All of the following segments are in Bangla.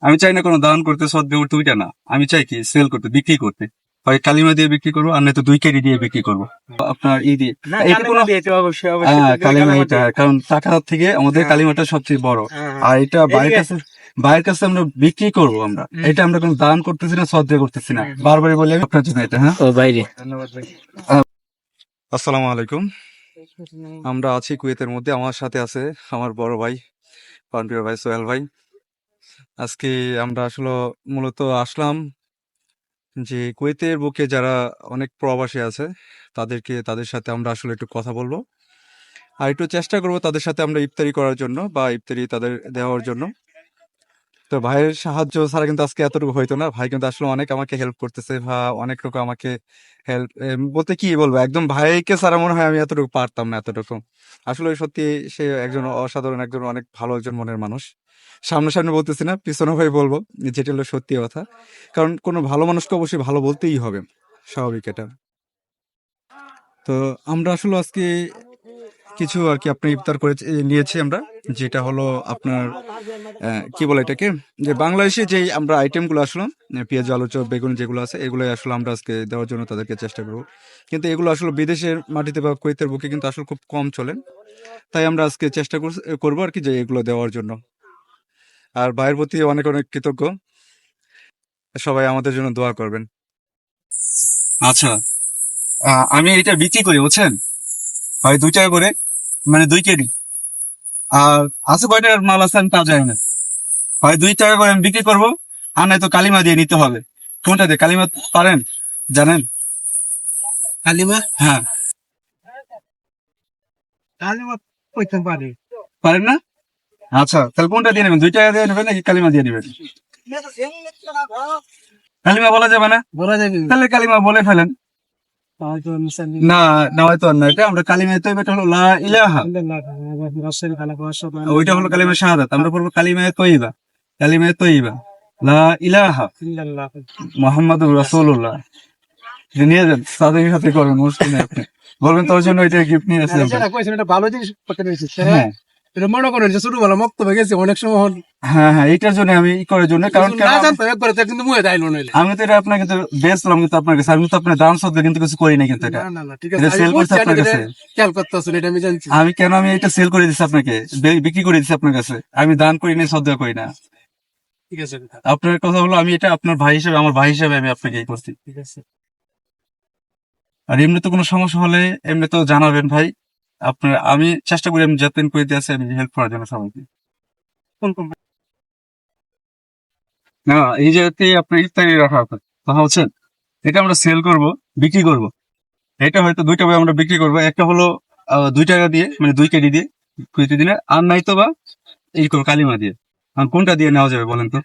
আমি চাই না কোনো দান করতে, সদ্গা করতে, ওইটা না। আমি চাই কি সেল করতে, বিক্রি করতে। হয় কালিমা দিয়ে বিক্রি করবো, আর নয়তো 2 কেজি দিয়ে বিক্রি করবো। আপনার দিয়ে না, এটা কালিমা কোনো দিয়ে তো অবশ্যই অবশ্যই হ্যাঁ, করতে হবে, কালিমা কালিমা এটা, দিয়ে। কারণ টাকা থেকে আমাদের হ্যাঁ, কালিমাটা সবচেয়ে বড়। হ্যাঁ, আর হ্যাঁ। এটা এদিকে বাইরের কাছে আমরা বিক্রি করবো আমরা। হুম, এটা আমরা কোনো দান করতেছি না, সদ্গা করতেছি না। হুম, হুম। বারবারই বলি আমি আপনার জন্য এটা। হ্যাঁ, ও বাইরে, ধন্যবাদ ভাই। আসসালামু আলাইকুম। আমরা আছি কুয়েতের মধ্যে। আমার সাথে আছে আমার বড় ভাই, প্রাণপ্রিয় ভাই সোহেল ভাই। আজকে আমরা আসলে মূলত আসলাম যে কুয়েতের বুকে যারা অনেক প্রবাসী আছে, তাদের সাথে আমরা আসলে একটু কথা বলবো, আর একটু চেষ্টা করবো তাদের সাথে আমরা ইফতারি করার জন্য বা ইফতারি তাদের দেওয়ার জন্য। তো ভাইয়ের সাহায্য ছাড়া কিন্তু আজকে এতটুকু হইতো না। ভাই কিন্তু আসলে অনেক আমাকে হেল্প করতেছে, বা অনেক রকম আমাকে হেল্প বলতে কি বলবো, একদম ভাইকে ছাড়া মনে হয় আমি এতটুকু পারতাম না। এতটুকু আসলে সত্যি সে একজন অসাধারণ, একজন অনেক ভালো একজন মনের মানুষ। সামনাসামনি বলতেছি না, পিছনে ভাই বলবো, যেটা হলো সত্যি কথা। কারণ কোনো ভালো মানুষকে অবশ্যই ভালো বলতেই হবে, স্বাভাবিক এটা। তো আমরা আসলে আজকে কিছু আর কি আপনার ইফতার করে নিয়েছি আমরা, যেটা হলো আপনার কি বলে এটাকে, যে বাংলাদেশে যে আমরা আইটেমগুলো আসলে পেঁয়াজ, আলু চপ, বেগুন যেগুলো আছে, এগুলোই আসলে আমরা আজকে দেওয়ার জন্য তাদেরকে চেষ্টা করবো। কিন্তু এগুলো আসলে বিদেশের মাটিতে বা কুয়েতের বুকে কিন্তু আসলে খুব কম চলে। তাই আমরা আজকে চেষ্টা করবো আর কি, যে এগুলো দেওয়ার জন্য। আর ভাইয়ের প্রতি অনেক অনেক কৃতজ্ঞ। সবাই আমাদের জন্য দোয়া করবেন। আচ্ছা, আমি এটা বিক্রি করি, বুঝছেন? হয় 2 টাকা করে, মানে 2 কেজি। আর আছে কয় টাকার মাল আছে আমি তা জানি না। হয় 2 টাকা করে আমি বিক্রি করবো, আর নয়তো কালিমা দিয়ে নিতে হবে। কোনটা দিয়ে কালিমা পারেন, জানেন? কালিমা, হ্যাঁ, কালিমা কইতে পারি। পারেন না? আচ্ছা, তাহলে কোনটা দিয়ে নেবেন? 2 টাকা দিয়ে নেবেন নাকি কালিমা দিয়ে নেবেন? কালিমা বলা যাবে না? বলা যাবে তাহলে কালিমা বলে ফেলেন। না, না হয়তো না, এটা আমরা কালিমা তো এটা হলো লা ইলাহা, ওইটা হলো কালিমা শাহাদাত। আমরা পড়বো কালিমা তৈয়বা, কালিমা তৈয়বা, লা ইলাহা মুহাম্মাদুর রাসূলুল্লাহ। যে নিয়ে যান, তাদের সাথে করবেন, মুশকিল নেই। আপনি বলবেন তোর জন্য ওইটা গিফট নিয়ে এসেছি আমরা। এটা ভালো জিনিস করতে পেরেছি। হ্যাঁ, এটা মনে করেন যে ছোটবেলা মক্তবে গেছে অনেক সময় হ্যাঁ, হ্যাঁ, এইটার জন্য আমি করার জন্য, কারণ না জানতো একবার কিন্তু মুয়ে দেয় নইলে। আমি তো এটা আপনাকে তো বেচলাম কিন্তু আপনার কাছে, আমি তো আপনার দাম সদ্য কিন্তু কিছু করি না কিন্তু এটা। না না না, ঠিক আছে, এটা আমি সেল করছে বুঝছি, আপনার এটা কাছে। খেয়াল করতে আসলে এটা আমি জানছি। আমি কেন আমি এটা সেল করে দিচ্ছি আপনাকে, বিক্রি করে দিচ্ছি আপনার কাছে। আমি দান করি না, শ্রদ্ধা করি না। ঠিক আছে, আপনার কথা হলো আমি এটা আপনার ভাই হিসেবে, আমার ভাই হিসেবে আমি আপনাকে এই করছি। ঠিক আছে। আর এমনি তো কোনো সমস্যা হলে এমনি তো জানাবেন ভাই। আপনার আমি চেষ্টা করি, আমি যতদিন করে দিয়ে আছি আমি হেল্প করার জন্য সবাইকে। কোন কোম্পানি? না, এই জায়গাতে আপনার ইফতারি রাখা কথা হচ্ছেন, এটা আমরা সেল করব, বিক্রি করব। এটা হয়তো 2টা আমরা বিক্রি করবো। একটা হলো 2 টাকা দিয়ে, মানে 2 কেজি দিয়ে প্রতিদিনে, আর নাই তো বা এই করবো কালিমা দিয়ে। কোনটা দিয়ে নেওয়া যাবে বলেন তো?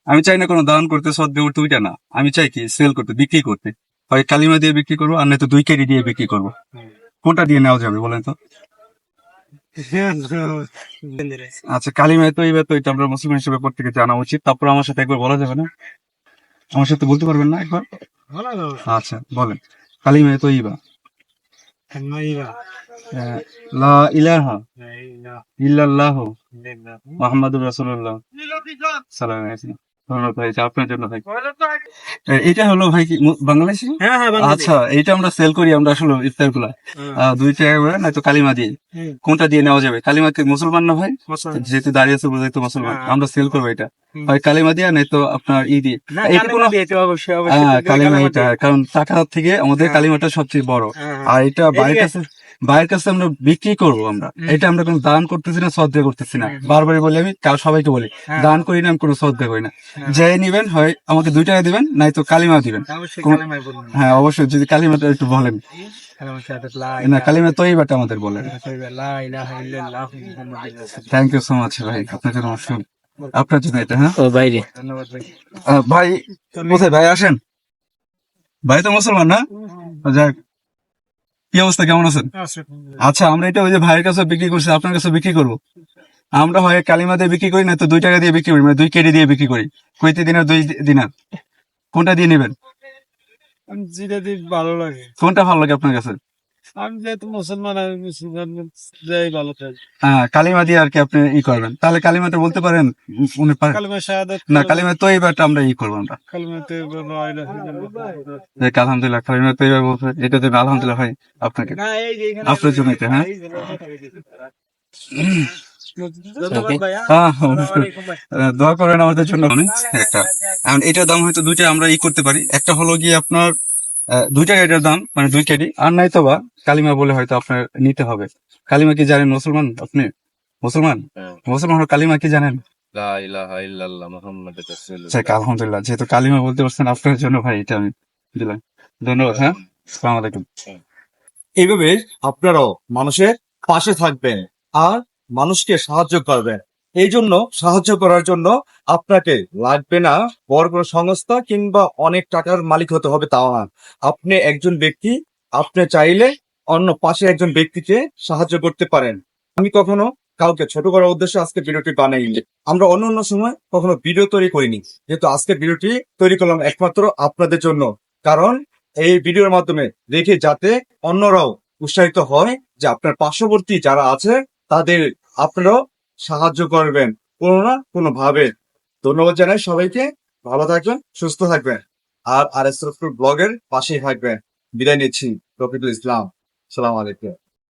আমি চাই না কোনো দান করতে, সদ্গা করতে, ওইটা না। আমি চাই কি সেল করতে, বিক্রি করতে। হয় কালিমা দিয়ে বিক্রি করবো, আর নয়তো 2 কেজি দিয়ে বিক্রি করবো। কোনটা দিয়ে নেওয়া যাবে বলেন তো? আচ্ছা, কালিমায় তো এইবার তো এটা আমরা মুসলিম হিসেবে প্রত্যেকে জানা উচিত। তারপর আমার সাথে একবার বলা যাবে না? আমার সাথে বলতে পারবেন না একবার? আচ্ছা, বলেন। কালিমায় তো লা ইলাহা ইল্লাল্লাহু মুহাম্মাদুর রাসূলুল্লাহ সাল্লাল্লাহু আলাইহি ওয়াসাল্লাম। ধন্যবাদ ভাই, এটা আপনার জন্য ভাই। এটা হলো ভাই কি বাংলাদেশি? হ্যাঁ হ্যাঁ, বাংলাদেশ। আচ্ছা, এইটা আমরা সেল করি আমরা আসলে ইফতার গুলা। 2 টাকা করে নয়তো কালিমা দিয়ে। কোনটা দিয়ে নেওয়া যাবে? কালিমা কি মুসলমান না ভাই? যেহেতু দাঁড়িয়ে আছে বোঝাই তো মুসলমান। আমরা সেল করবো এটা। হয় কালিমা দিয়ে, নয়তো আপনার দিয়ে। না, এটা কোনো কালিমা দিয়ে তো অবশ্যই অবশ্যই করতে হবে, কালিমা কালিমা এটা, দিয়ে। কারণ টাকা থেকে আমাদের হ্যাঁ, কালিমাটা সবচেয়ে বড়। হ্যাঁ, আর হ্যাঁ। এটা এদিকে বাইরের কাছে আমরা বিক্রি করবো আমরা। এটা আমরা কোনো দান করতেছি না, শ্রদ্ধা করতেছি না। বারবারই বলি আমি, সবাইকে বলি, হ্যাঁ, দান করি না, আমি কোনো শ্রদ্ধা করি না। হ্যাঁ। যে নিবেন হয় আমাকে 2 টাকা দিবেন, নাই তো কালিমা দিবেন। অবশ্যই কোন- কালিমাই বলুন। হ্যাঁ, অবশ্যই, যদি কালিমাটা একটু বলেন। কালিমা শাহাদাত লা না, ইলাহা কালিমা তৈবাটা আমাদের বলেন। ইল্লাল্লাহ, লা ইলাহা ইল্লাল্লাহ মুহাম্মাদুর রাসূলুল্লাহ। থ্যাংক ইউ সো মাচ ভাই, আপনার জন্য অবশ্যই, আপনার জন্য এটা। হ্যাঁ, ও বাইরে, ধন্যবাদ ভাই। ভাই কোথায় ভাই, আসেন। ভাই তো মুসলমান না? যাক, কি অবস্থা, কেমন আছেন? আচ্ছা, আমরা এটা ওই যে ভাইয়ের কাছে বিক্রি করছি, আপনার কাছে বিক্রি করবো। আমরা হয় কালিমা দিয়ে বিক্রি করি, না তো 2 টাকা দিয়ে বিক্রি করি, মানে 2 কেজি দিয়ে বিক্রি করি। কুইতি দিনের 2 দিনার। কোনটা দিয়ে নেবেন? যেটা দিয়ে ভালো লাগে। কোনটা ভালো লাগে আপনার কাছে? আমি যেহেতু মুসলমান, আমি মুসলমান যাই ভালো থাকি। হ্যাঁ, কালিমা দিয়ে আর কি আপনি করবেন, তাহলে কালিমাতে বলতে পারেন উনি কালিমা শাহাদাত, না, কালিমা তো এইবারটা আমরা করবো আমরা কালিমাতে লা ইলাহা ইল্লাল্লাহ। যে আলহামদুলিল্লাহ, কালিমা তো এইবার বলতে এটা জন্য আলহামদুলিল্লাহ ভাই আপনাকে না, এই যে এখানে আপনার জন্য এটা, হ্যাঁ ধন্যবাদ ভাই। হ্যাঁ, আসসালামু আলাইকুম ভাই। দোয়া করেন আমাদের জন্য একটা। এখন এটার দাম হয়তো দুইটা আমরা করতে পারি, একটা হলো গিয়ে আপনার দুইটা এটার দাম মানে 2 কেজি, আর নাই তো বা কালিমা বলে হয়তো আপনার নিতে হবে। কালিমা কি জানেন মুসলমান আপনি? মুসলমান মুসলমান হলো কালিমা কি জানেন? লা ইলাহা ইল্লাল্লাহ মুহাম্মাদুর যাক, রাসূলুল্লাহ। আলহামদুলিল্লাহ, যেহেতু কালিমা বলতে পারছেন আপনার জন্য ভাই এটা আমি দিলাম। ধন্যবাদ, হ্যাঁ, আসসালামু আলাইকুম। এইভাবে আপনারাও মানুষের পাশে থাকবেন আর মানুষকে সাহায্য করবেন। এই জন্য সাহায্য করার জন্য আপনাকে লাগবে না বড় কোনো সংস্থা কিংবা অনেক টাকার মালিক হতে হবে, তাও না। আপনি একজন ব্যক্তি, আপনি চাইলে অন্য পাশে একজন ব্যক্তিকে সাহায্য করতে পারেন। আমি কখনো কাউকে ছোট করার উদ্দেশ্যে আজকে ভিডিওটি বানাইনি। আমরা অন্য অন্য সময় কখনো ভিডিও তৈরি করিনি, যেহেতু আজকে ভিডিওটি তৈরি করলাম একমাত্র আপনাদের জন্য। কারণ এই ভিডিওর মাধ্যমে দেখে যাতে অন্যরাও উৎসাহিত হয় যে আপনার পার্শ্ববর্তী যারা আছে তাদের আপনারাও সাহায্য করবেন কোনো না কোনো ভাবে। ধন্যবাদ জানাই সবাইকে। ভালো থাকবেন, সুস্থ থাকবেন, আর এস ব্লগের পাশেই থাকবেন। বিদায় নিচ্ছি। রফিকুল ইসলাম, সালাম আলাইকুম।